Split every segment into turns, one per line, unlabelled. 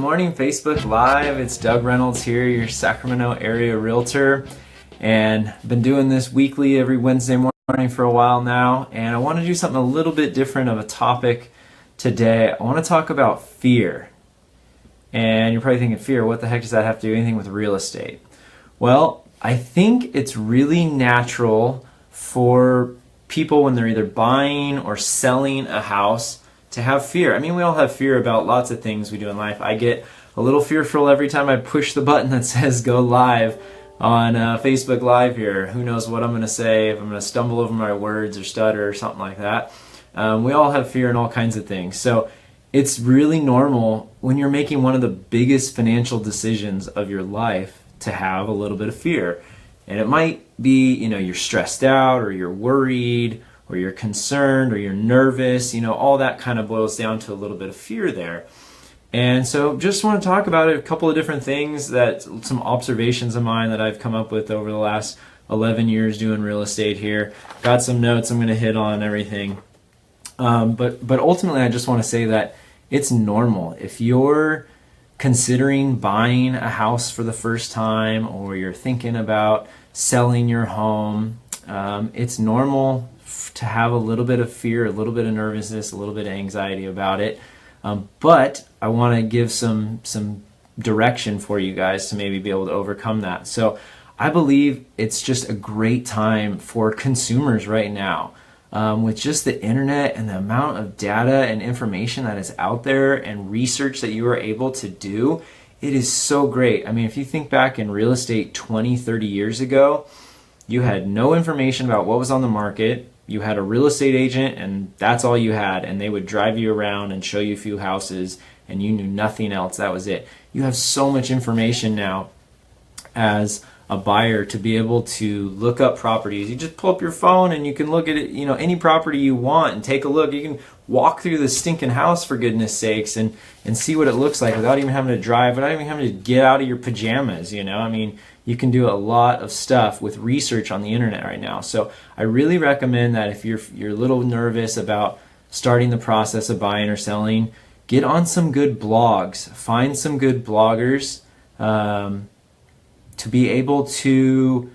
morning, Facebook Live. It's Doug Reynolds here, your Sacramento area realtor, and I've been doing this weekly every Wednesday morning for a while now, and I want to do something a little bit different of a topic today. I want to talk about fear. And you're probably thinking, fear, what the heck does that have to do anything with real estate? Well, I think it's really natural for people when they're either buying or selling a house to have fear. I mean, we all have fear about lots of things we do in life. I get a little fearful every time I push the button that says go live on Facebook Live here. Who knows what I'm going to say, if I'm going to stumble over my words or stutter or something like that. We all have fear in all kinds of things. So it's really normal when you're making one of the biggest financial decisions of your life to have a little bit of fear. And it might be, you're stressed out or you're worried or you're concerned or you're nervous, all that kind of boils down to a little bit of fear there. And so just want to talk about it, a couple of different things, some observations of mine that I've come up with over the last 11 years doing real estate here. Got some notes I'm going to hit on and everything. But ultimately I just want to say that it's normal. If you're considering buying a house for the first time or you're thinking about selling your home, it's normal to have a little bit of fear, a little bit of nervousness, a little bit of anxiety about it. But I want to give some direction for you guys to maybe be able to overcome that. So I believe it's just a great time for consumers right now. With just the internet and the amount of data and information that is out there and research that you are able to do, it is so great. I mean, if you think back in real estate 20, 30 years ago, you had no information about what was on the market. You had a real estate agent and that's all you had, and they would drive you around and show you a few houses and you knew nothing else. That was it. You have so much information now as a buyer to be able to look up properties. You just pull up your phone and you can look at it, any property you want and take a look. You can walk through the stinking house, for goodness sakes, and see what it looks like without even having to drive, without even having to get out of your pajamas, I mean, you can do a lot of stuff with research on the internet right now. So I really recommend that if you're a little nervous about starting the process of buying or selling, get on some good blogs, find some good bloggers, to be able to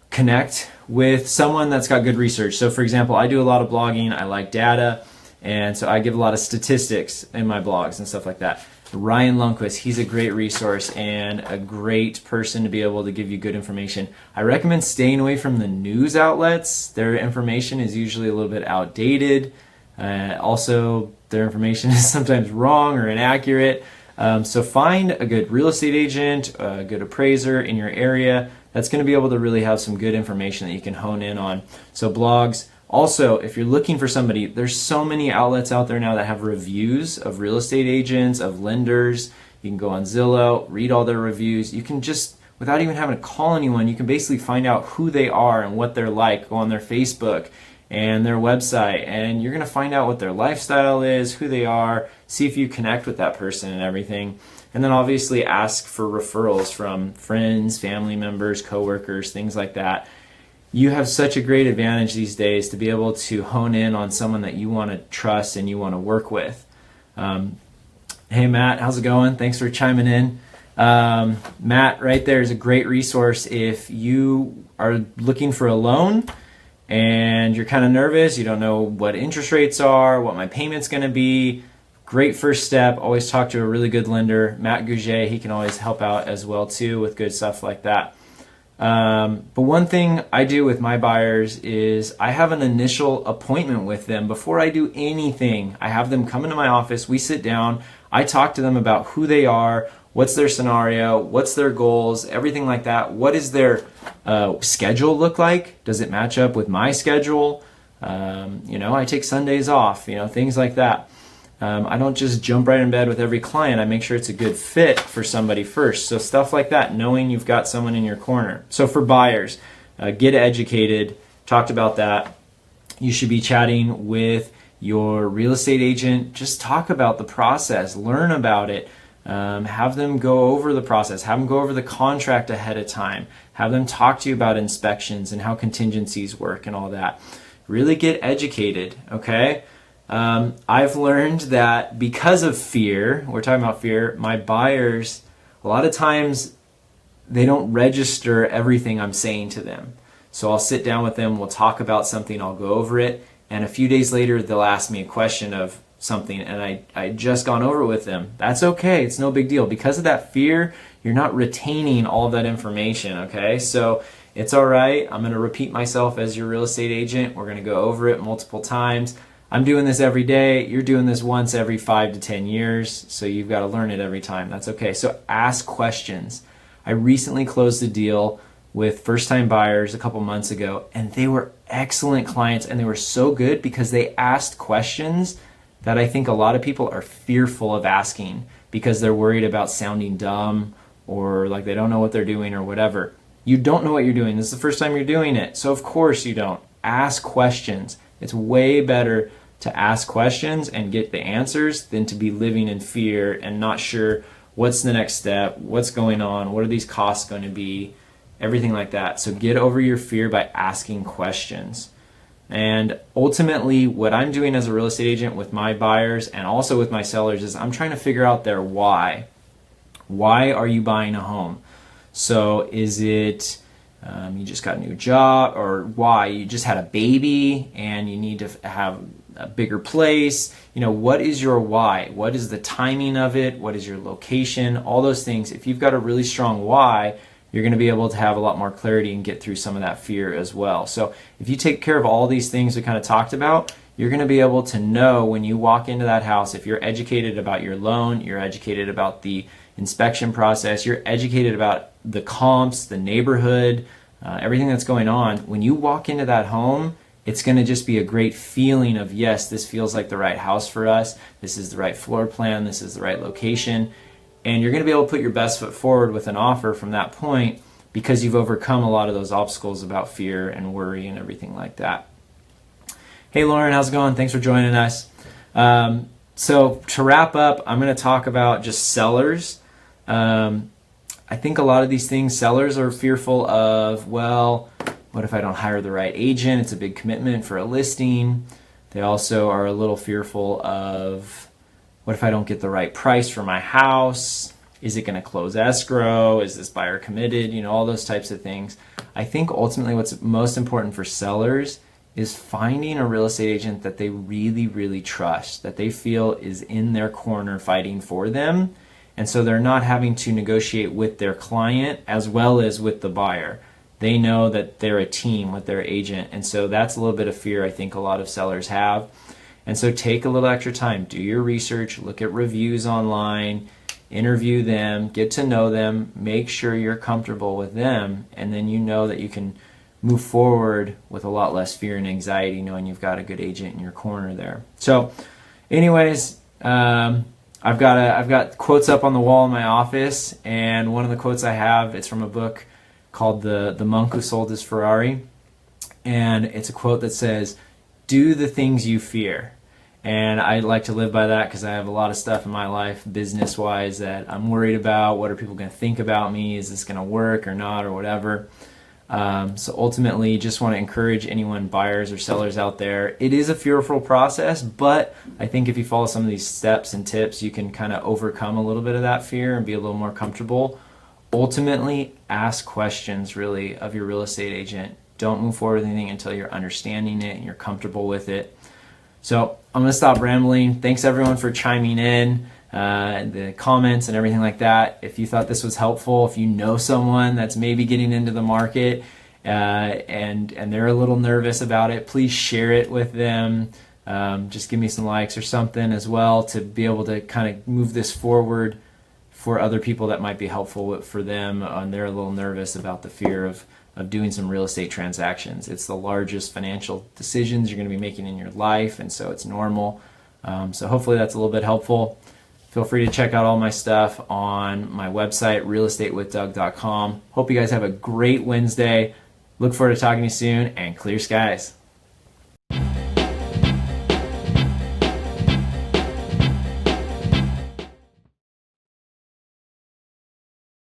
connect with someone that's got good research. So for example, I do a lot of blogging, I like data, and so I give a lot of statistics in my blogs and stuff like that. Ryan Lundquist, he's a great resource and a great person to be able to give you good information. I recommend staying away from the news outlets. Their information is usually a little bit outdated. Also, their information is sometimes wrong or inaccurate. So find a good real estate agent, a good appraiser in your area that's going to be able to really have some good information that you can hone in on. So blogs. Also, if you're looking for somebody, there's so many outlets out there now that have reviews of real estate agents, of lenders. You can go on Zillow, read all their reviews. You can just, without even having to call anyone, you can basically find out who they are and what they're like. Go on their Facebook and their website, and you're going to find out what their lifestyle is, who they are, see if you connect with that person and everything. And then obviously ask for referrals from friends, family members, coworkers, things like that. You have such a great advantage these days to be able to hone in on someone that you want to trust and you want to work with. Hey Matt, how's it going? Thanks for chiming in. Matt right there is a great resource if you are looking for a loan and you're kind of nervous, you don't know what interest rates are, what my payment's going to be. Great first step. Always talk to a really good lender. Matt Gouget, he can always help out as well too with good stuff like that. But one thing I do with my buyers is I have an initial appointment with them before I do anything. I have them come into my office, we sit down, I talk to them about who they are, what's their scenario, what's their goals, everything like that. What does their schedule look like? Does it match up with my schedule? I take Sundays off, things like that. I don't just jump right in bed with every client. I make sure it's a good fit for somebody first. So stuff like that, knowing you've got someone in your corner. So for buyers, get educated. Talked about that. You should be chatting with your real estate agent. Just talk about the process. Learn about it. Have them go over the process. Have them go over the contract ahead of time. Have them talk to you about inspections and how contingencies work and all that. Really get educated, okay? I've learned that because of fear, we're talking about fear, my buyers, a lot of times they don't register everything I'm saying to them. So I'll sit down with them, we'll talk about something, I'll go over it, and a few days later they'll ask me a question of something, and I just gone over it with them. That's okay, it's no big deal. Because of that fear, you're not retaining all of that information, okay? So it's all right. I'm going to repeat myself as your real estate agent. We're going to go over it multiple times. I'm doing this every day. You're doing this once every 5 to 10 years, so you've got to learn it every time. That's okay. So ask questions. I recently closed a deal with first-time buyers a couple months ago, and they were excellent clients, and they were so good because they asked questions that I think a lot of people are fearful of asking because they're worried about sounding dumb or like they don't know what they're doing or whatever. You don't know what you're doing. This is the first time you're doing it, so of course you don't. Ask questions. It's way better to ask questions and get the answers than to be living in fear and not sure what's the next step, what's going on, what are these costs going to be, everything like that. So get over your fear by asking questions. And ultimately, what I'm doing as a real estate agent with my buyers and also with my sellers is I'm trying to figure out their why. Why are you buying a home? So is it you just got a new job, or why you just had a baby and you need to have a bigger place? You know, what is your why? What is the timing of it? What is your location? All those things. If you've got a really strong why, you're going to be able to have a lot more clarity and get through some of that fear as well. So if you take care of all these things we kind of talked about, you're going to be able to know when you walk into that house, if you're educated about your loan, you're educated about the inspection process, you're educated about the comps, the neighborhood, everything that's going on. When you walk into that home, it's going to just be a great feeling of, yes, this feels like the right house for us. This is the right floor plan. This is the right location. And you're going to be able to put your best foot forward with an offer from that point because you've overcome a lot of those obstacles about fear and worry and everything like that. Hey, Lauren, how's it going? Thanks for joining us. So to wrap up, I'm going to talk about just sellers. I think a lot of these things, sellers are fearful of, well, what if I don't hire the right agent? It's a big commitment for a listing. They also are a little fearful of, what if I don't get the right price for my house? Is it going to close escrow? Is this buyer committed? You know, all those types of things. I think ultimately what's most important for sellers is finding a real estate agent that they really, really trust, that they feel is in their corner fighting for them. And so they're not having to negotiate with their client as well as with the buyer. They know that they're a team with their agent. And so that's a little bit of fear I think a lot of sellers have. And so take a little extra time, do your research, look at reviews online, interview them, get to know them, make sure you're comfortable with them, and then you know that you can move forward with a lot less fear and anxiety knowing you've got a good agent in your corner there. So anyways, I've got quotes up on the wall in my office, and one of the quotes I have, it's from a book called The Monk Who Sold His Ferrari, and it's a quote that says, "Do the things you fear." And I like to live by that because I have a lot of stuff in my life, business-wise, that I'm worried about. What are people going to think about me? Is this going to work or not or whatever? So ultimately, just want to encourage anyone, buyers or sellers out there. It is a fearful process, but I think if you follow some of these steps and tips, you can kind of overcome a little bit of that fear and be a little more comfortable. Ultimately, ask questions really of your real estate agent. Don't move forward with anything until you're understanding it and you're comfortable with it. So I'm going to stop rambling. Thanks everyone for chiming in, the comments and everything like that. If you thought this was helpful, if you know someone that's maybe getting into the market and they're a little nervous about it, please share it with them. Just give me some likes or something as well to be able to kind of move this forward for other people that might be helpful for them. And they're a little nervous about the fear of doing some real estate transactions. It's the largest financial decisions you're going to be making in your life, and so it's normal. So hopefully that's a little bit helpful. Feel free to check out all my stuff on my website, realestatewithdoug.com. Hope you guys have a great Wednesday. Look forward to talking to you soon, and clear skies.